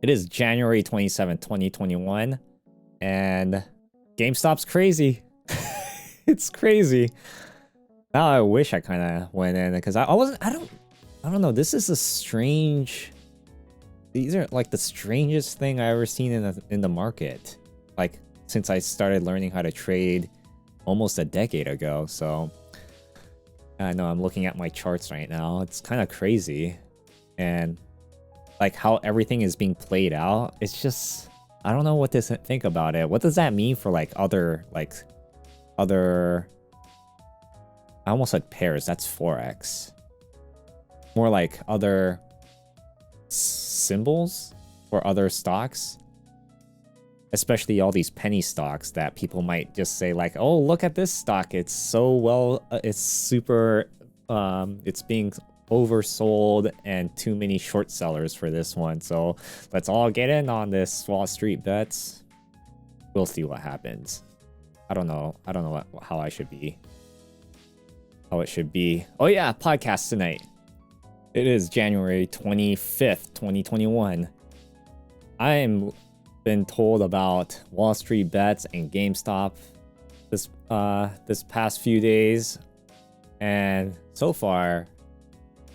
It is January 27th, 2021, and GameStop's crazy. It's crazy. Now I wish I kind of went in because I don't know. This is a strange. These are like the strangest thing I ever seen in the market. Like since I started learning how to trade almost a decade ago. So I know I'm looking at my charts right now. It's kind of crazy, and like how everything is being played out. It's just I don't know what to think about it. What does that mean for like other I almost said pairs. That's Forex. More like other symbols or other stocks. Especially all these penny stocks that people might just say like, oh, look at this stock. It's so well, it's super, it's being oversold and too many short sellers for this one. So let's all get in on this Wall Street bets. We'll see what happens. I don't know how I should be. How it should be. Oh yeah, podcast tonight. It is January 25th, 2021. I'm been told about Wall Street bets and GameStop this past few days, and so far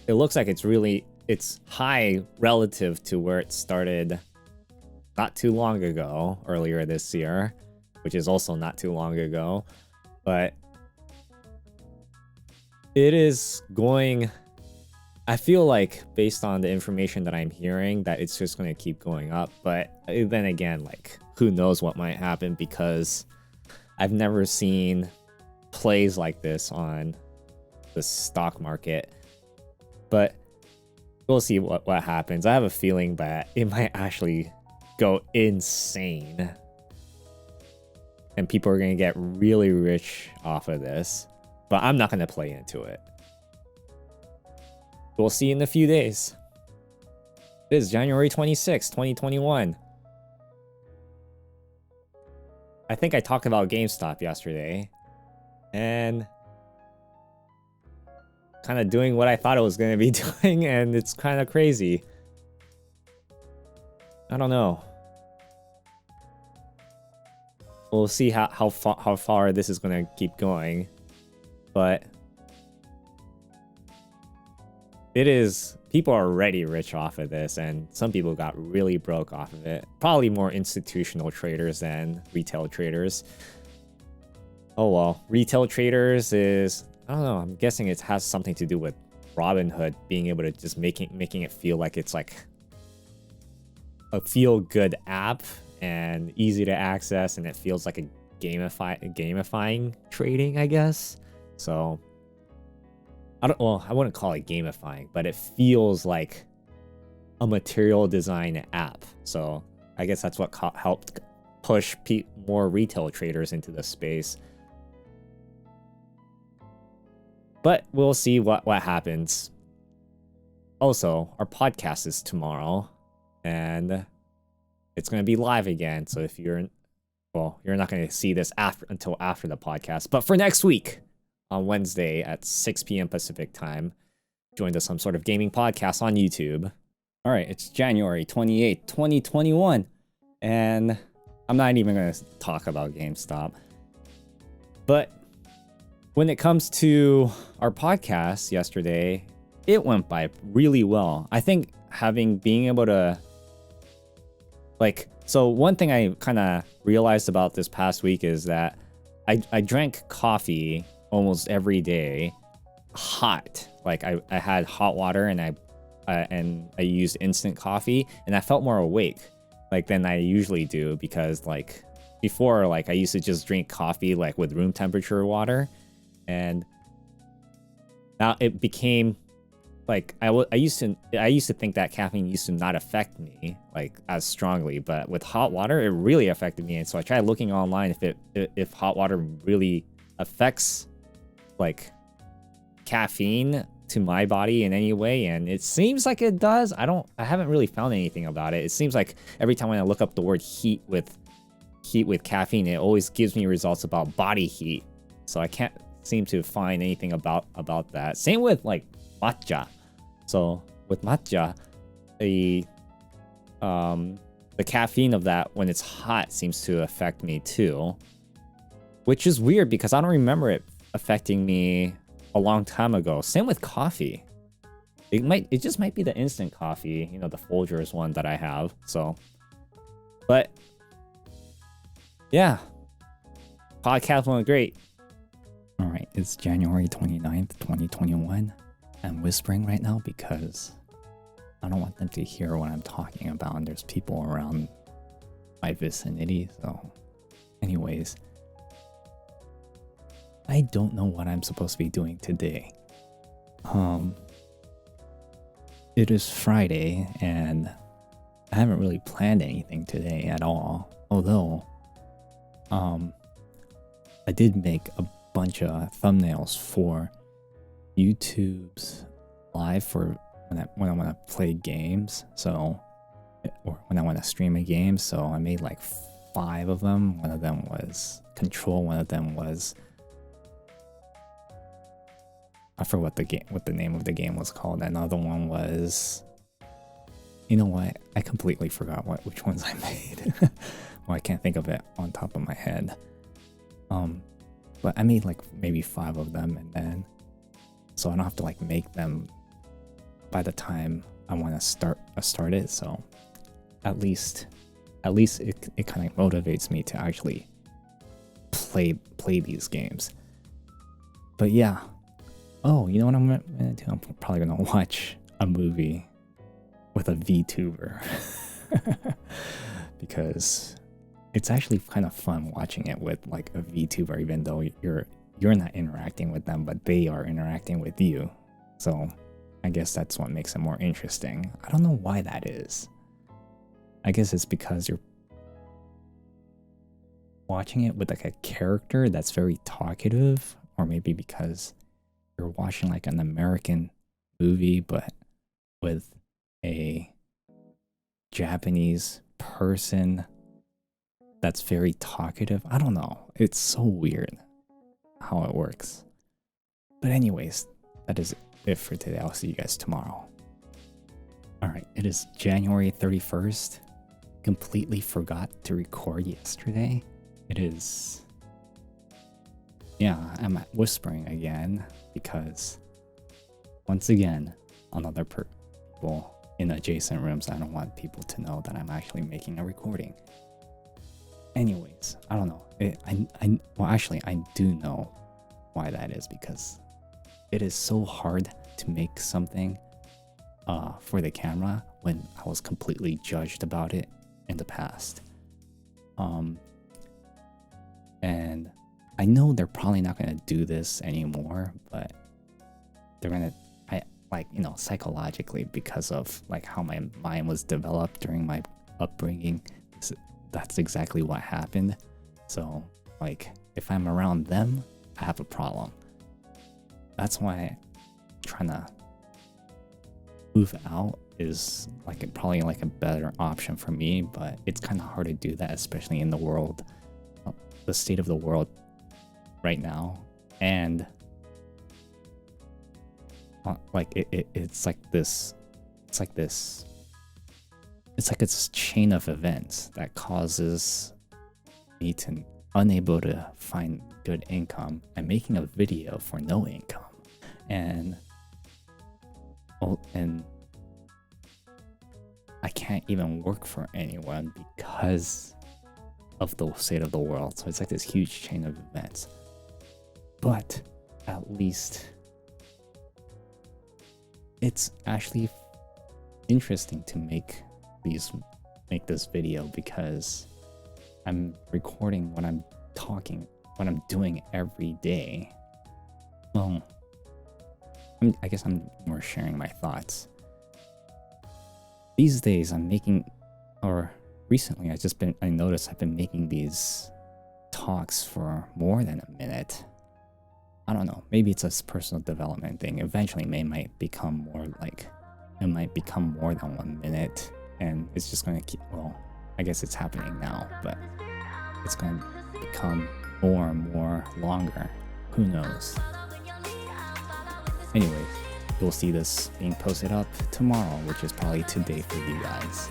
it looks like it's high relative to where it started not too long ago, earlier this year, which is also not too long ago, but it is going. I feel like based on the information that I'm hearing that it's just going to keep going up, but then again, like who knows what might happen, because I've never seen plays like this on the stock market. But we'll see what happens. I have a feeling that it might actually go insane and people are going to get really rich off of this, but I'm not going to play into it. We'll see in a few days. It is January 26, 2021. I think I talked about GameStop yesterday, and kind of doing what I thought it was going to be doing, and it's kind of crazy. I don't know. We'll see how far this is going to keep going, but it is, people are already rich off of this, and some people got really broke off of it. Probably more institutional traders than retail traders. Oh well, retail traders is, I don't know, I'm guessing it has something to do with Robinhood being able to just making it feel like it's like a feel-good app and easy to access, and it feels like a gamifying trading, I guess. So I wouldn't call it gamifying, but it feels like a material design app. So I guess that's what helped push more retail traders into the space. But we'll see what happens. Also, our podcast is tomorrow, and it's going to be live again. So if you're not going to see this until after the podcast. But for next week, on Wednesday at 6 p.m. Pacific time, join us some sort of gaming podcast on YouTube. All right, it's January 28th, 2021, and I'm not even going to talk about GameStop. But when it comes to our podcast yesterday, it went by really well. I think being able to, like, so one thing I kind of realized about this past week is that I drank coffee almost every day, hot. Like I had hot water, and I used instant coffee, and I felt more awake like than I usually do, because like before, like I used to just drink coffee like with room temperature water, and now it became like I used to think that caffeine used to not affect me like as strongly, but with hot water it really affected me. And so I tried looking online if hot water really affects like caffeine to my body in any way, and it seems like it does. I haven't really found anything about it. It seems like every time when I look up the word heat with caffeine, it always gives me results about body heat. So I can't seem to find anything about that. Same with like matcha. So with matcha, the caffeine of that when it's hot seems to affect me too, which is weird because I don't remember it affecting me a long time ago. Same with coffee. It just might be the instant coffee, the Folgers one that I have. So, but yeah, podcast went great. All right, it's January 29th, 2021. I'm whispering right now because I don't want them to hear what I'm talking about, and there's people around my vicinity. So, anyways, I don't know what I'm supposed to be doing today. It is Friday, and I haven't really planned anything today at all. Although, I did make a bunch of thumbnails for YouTube's live for when I want to play games, or when I want to stream a game. So I made like 5 of them. One of them was Control. One of them was, I forgot what the name of the game was called. Another one was, you know what? I completely forgot which ones I made. Well, I can't think of it on top of my head. But I made like maybe 5 of them, and then so I don't have to like make them by the time I want to start it. So at least it kind of motivates me to actually play these games. But yeah. Oh, you know what I'm gonna do? I'm probably gonna watch a movie with a VTuber because it's actually kind of fun watching it with like a VTuber, even though you're not interacting with them, but they are interacting with you. So I guess that's what makes it more interesting. I don't know why that is. I guess it's because you're watching it with like a character that's very talkative, or maybe because you're watching like an American movie but with a Japanese person that's very talkative. I don't know. It's so weird how it works. But anyways, that is it for today. I'll see you guys tomorrow. Alright, it is January 31st. Completely forgot to record yesterday. It is... Yeah, I'm whispering again because once again, on other people in adjacent rooms, I don't want people to know that I'm actually making a recording. Anyways, I don't know. I do know why that is, because it is so hard to make something for the camera when I was completely judged about it in the past. And I know they're probably not going to do this anymore, but they're going to, psychologically, because of like how my mind was developed during my upbringing, that's exactly what happened. So like if I'm around them, I have a problem. That's why trying to move out is like probably like a better option for me, but it's kind of hard to do that, especially in the state of the world right now. And it's like this chain of events that causes me to unable to find good income and making a video for no income, and I can't even work for anyone because of the state of the world. So it's like this huge chain of events. But at least it's actually interesting to make this video because I'm recording what I'm doing every day. Well, I guess I'm more sharing my thoughts. These days recently I noticed I've been making these talks for more than a minute. I don't know, maybe it's a personal development thing. Eventually it might become more than 1 minute, and it's just gonna I guess it's happening now, but it's gonna become more and more longer. Who knows? Anyways, you'll see this being posted up tomorrow, which is probably today for you guys.